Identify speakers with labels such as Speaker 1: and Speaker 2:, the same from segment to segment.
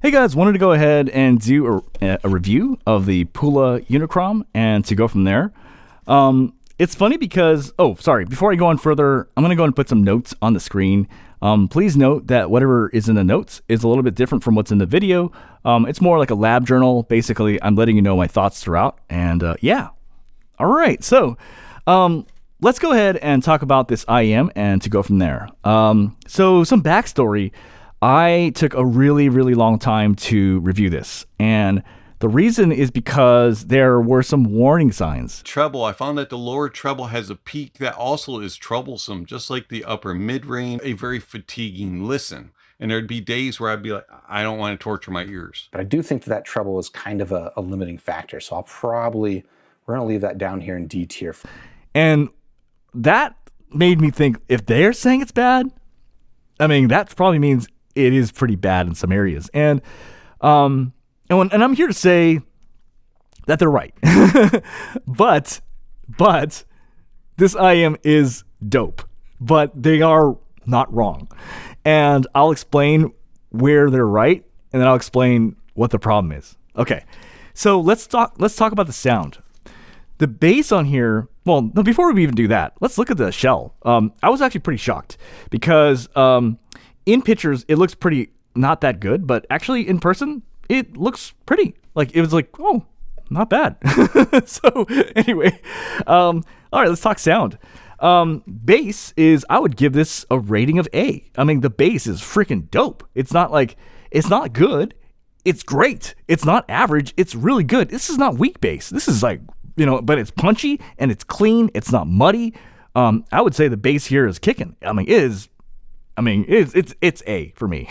Speaker 1: Hey guys, wanted to go ahead and do a review of the Pula Unicrom and to go from there. It's funny because, before I go on further, I'm going to go and put some notes on the screen. Please note that whatever is in the notes is a little bit different from what's in the video. It's more like a lab journal. Basically, I'm letting you know my thoughts throughout. And yeah. All right. So let's go ahead and talk about this IEM and to go from there. So some backstory. I took a really, really long time to review this. And the reason is because there were some warning signs.
Speaker 2: Treble. I found that the lower treble has a peak that also is troublesome, just like the upper mid-range, a very fatiguing listen. And there'd be days where I'd be like, I don't want to torture my ears.
Speaker 3: But I do think that treble is kind of a limiting factor. So we're going to leave that down here in D tier.
Speaker 1: And that made me think, if they're saying it's bad, I mean, that probably means it is pretty bad in some areas. And I'm here to say that they're right. but this IEM is dope. But they are not wrong. And I'll explain where they're right, and then I'll explain what the problem is. Okay. So let's talk about the sound. The bass on here, well, no, before we even do that, let's look at the shell. I was actually pretty shocked because in pictures, it looks pretty not that good, but actually in person, it looks pretty. Like, it was like, oh, not bad. So anyway, all right, let's talk sound. Bass is, I would give this a rating of A. I mean, the bass is freaking dope. It's not good. It's great. It's not average. It's really good. This is not weak bass. This is like, but it's punchy and it's clean. It's not muddy. I would say the bass here is kicking. It's A for me.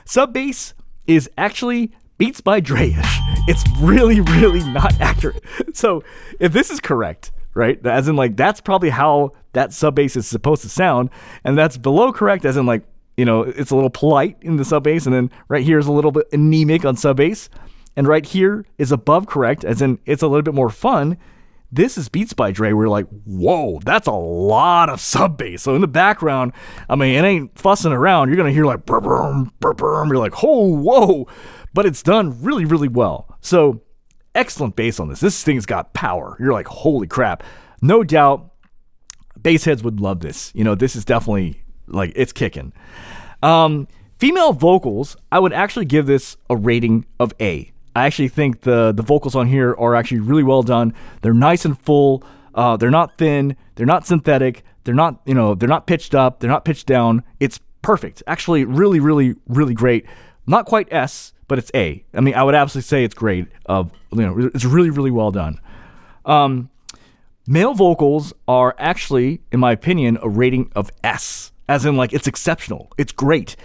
Speaker 1: Sub bass is actually Beats by Dre-ish. It's really, really not accurate. So if this is correct, right, as in like that's probably how that sub bass is supposed to sound, and that's below correct, as in like, it's a little polite in the sub bass, and then right here is a little bit anemic on sub bass, and right here is above correct, as in it's a little bit more fun. This is Beats by Dre. We're like, whoa, that's a lot of sub bass. So in the background, I mean, it ain't fussing around. You're going to hear like, burr, burr, burr, burr. You're like, oh, whoa. But it's done really, really well. So excellent bass on this. This thing's got power. You're like, holy crap. No doubt bass heads would love this. This is definitely like, it's kicking. Female vocals, I would actually give this a rating of A. I actually think the vocals on here are actually really well done. They're nice and full. They're not thin. They're not synthetic. They're not pitched up. They're not pitched down. It's perfect. Actually, really, really, really great. Not quite S, but it's A. I mean, I would absolutely say it's great. It's really, really well done. Male vocals are actually, in my opinion, a rating of S, as in like it's exceptional. It's great.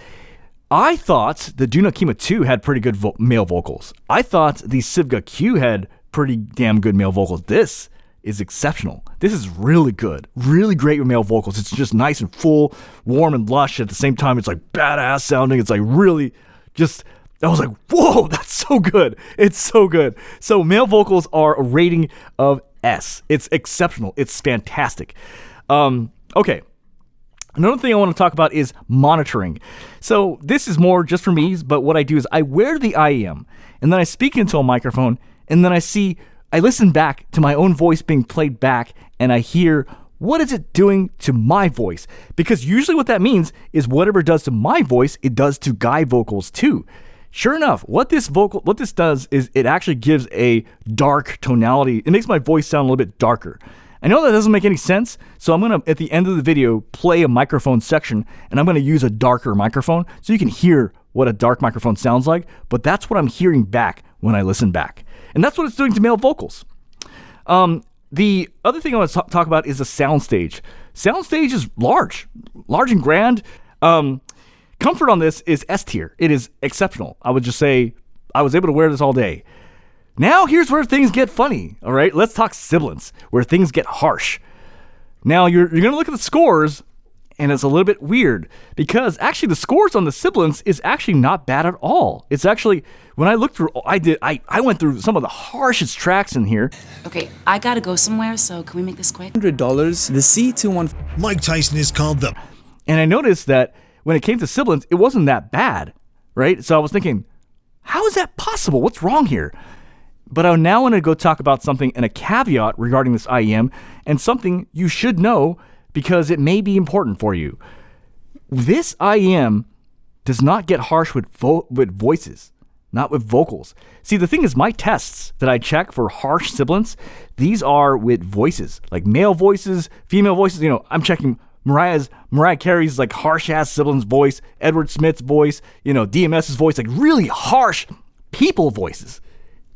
Speaker 1: I thought the Duna Kima 2 had pretty good male vocals. I thought the Sivga Q had pretty damn good male vocals. This is exceptional. This is really good. Really great with male vocals. It's just nice and full, warm and lush. At the same time, it's like badass sounding. It's like really just, I was like, whoa, that's so good. It's so good. So male vocals are a rating of S. It's exceptional. It's fantastic. Okay. Another thing I want to talk about is monitoring. So this is more just for me, but what I do is I wear the IEM, and then I speak into a microphone, and then I listen back to my own voice being played back, and I hear, what is it doing to my voice? Because usually what that means is whatever it does to my voice, it does to guy vocals too. Sure enough, what this does is it actually gives a dark tonality. It makes my voice sound a little bit darker. I know that doesn't make any sense, so I'm going to, at the end of the video, play a microphone section, and I'm going to use a darker microphone so you can hear what a dark microphone sounds like, but that's what I'm hearing back when I listen back. And that's what it's doing to male vocals. The other thing I want to talk about is the Soundstage. Soundstage is large and grand. Comfort on this is S tier. It is exceptional. I would just say I was able to wear this all day. Now, here's where things get funny, all right? Let's talk sibilance, where things get harsh. Now, you're going to look at the scores, and it's a little bit weird, because actually the scores on the sibilance is actually not bad at all. It's actually, when I looked through, I went through some of the harshest tracks in here.
Speaker 4: Okay, I got to go somewhere, so can we make this quick?
Speaker 5: $100, the C21.
Speaker 6: Mike Tyson is called the...
Speaker 1: And I noticed that when it came to sibilance, it wasn't that bad, right? So I was thinking, How is that possible? What's wrong here? But I now want to go talk about something and a caveat regarding this IEM and something you should know because it may be important for you. This IEM does not get harsh with voices, not with vocals. See, the thing is, my tests that I check for harsh sibilance, these are with voices, like male voices, female voices. I'm checking Mariah Carey's like harsh ass sibilance voice, Edward Smith's voice, DMS's voice, like really harsh people voices.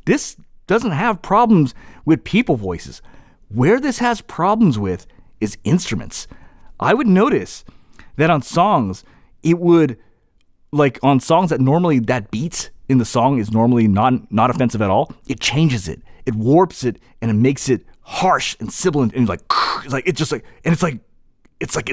Speaker 1: This doesn't have problems with people voices. Where this has problems with is instruments. I would notice that on songs, it would, like on songs that normally that beat in the song is normally not offensive at all, it changes it. It warps it and it makes it harsh and sibilant and it's like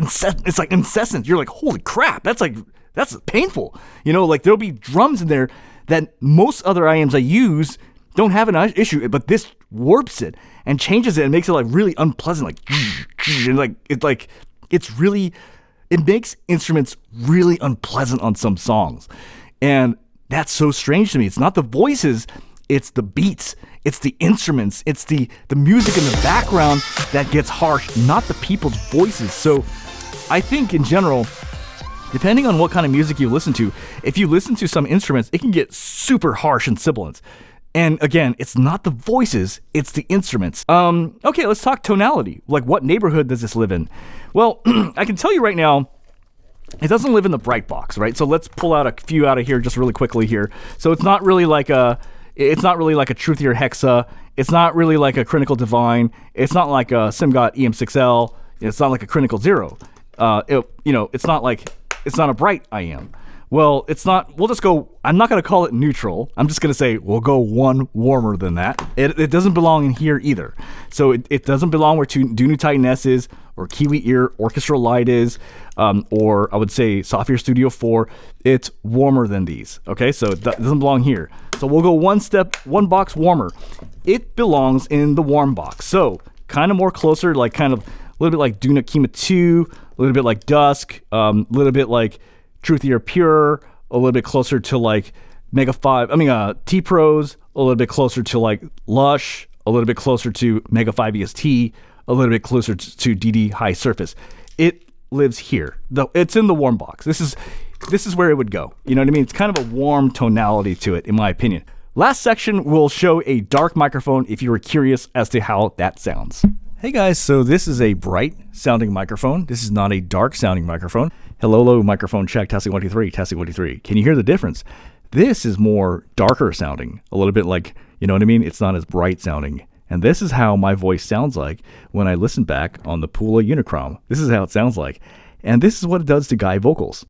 Speaker 1: incessant. You're like, holy crap, that's painful. Like there'll be drums in there that most other IMs I use don't have an issue, but this warps it and changes it and makes it like really unpleasant, and it makes instruments really unpleasant on some songs. And that's so strange to me. It's not the voices, it's the beats, it's the instruments, it's the music in the background that gets harsh, not the people's voices. So I think in general, depending on what kind of music you listen to, if you listen to some instruments, it can get super harsh and sibilant. And again, it's not the voices, it's the instruments. Okay, let's talk tonality. Like, what neighborhood does this live in? Well, I can tell you right now, it doesn't live in the bright box, right? So let's pull out a few out of here just really quickly here. So it's not really like a Truthier Hexa. It's not really like a Critical Divine. It's not like a SimGot EM6L. It's not like a Critical Zero. It's not a bright IM. Well, it's not, we'll just go, I'm not going to call it neutral. I'm just going to say we'll go one warmer than that. It doesn't belong in here either. So it doesn't belong where Dunu Titan S is, or Kiwi Ear Orchestral Light is, or I would say Software Studio 4. It's warmer than these. Okay, so it doesn't belong here. So we'll go one box warmer. It belongs in the warm box. So kind of more closer, like kind of a little bit like Duna Kima 2, a little bit like Dusk, a little bit like Truthier Pure, a little bit closer to like T-Pros, a little bit closer to like Lush, a little bit closer to Mega 5 EST, a little bit closer to DD High Surface. It lives here. It's in the warm box. This is where it would go. You know what I mean? It's kind of a warm tonality to it, in my opinion. Last section will show a dark microphone if you were curious as to how that sounds. Hey guys, so this is a bright sounding microphone. This is not a dark sounding microphone. Hello, microphone check, testing 1, 2, 3, testing 1, 2, 3. Can you hear the difference? This is more darker sounding, a little bit like, you know what I mean? It's not as bright sounding. And this is how my voice sounds like when I listen back on the Pula Unicrom. This is how it sounds like. And this is what it does to guy vocals.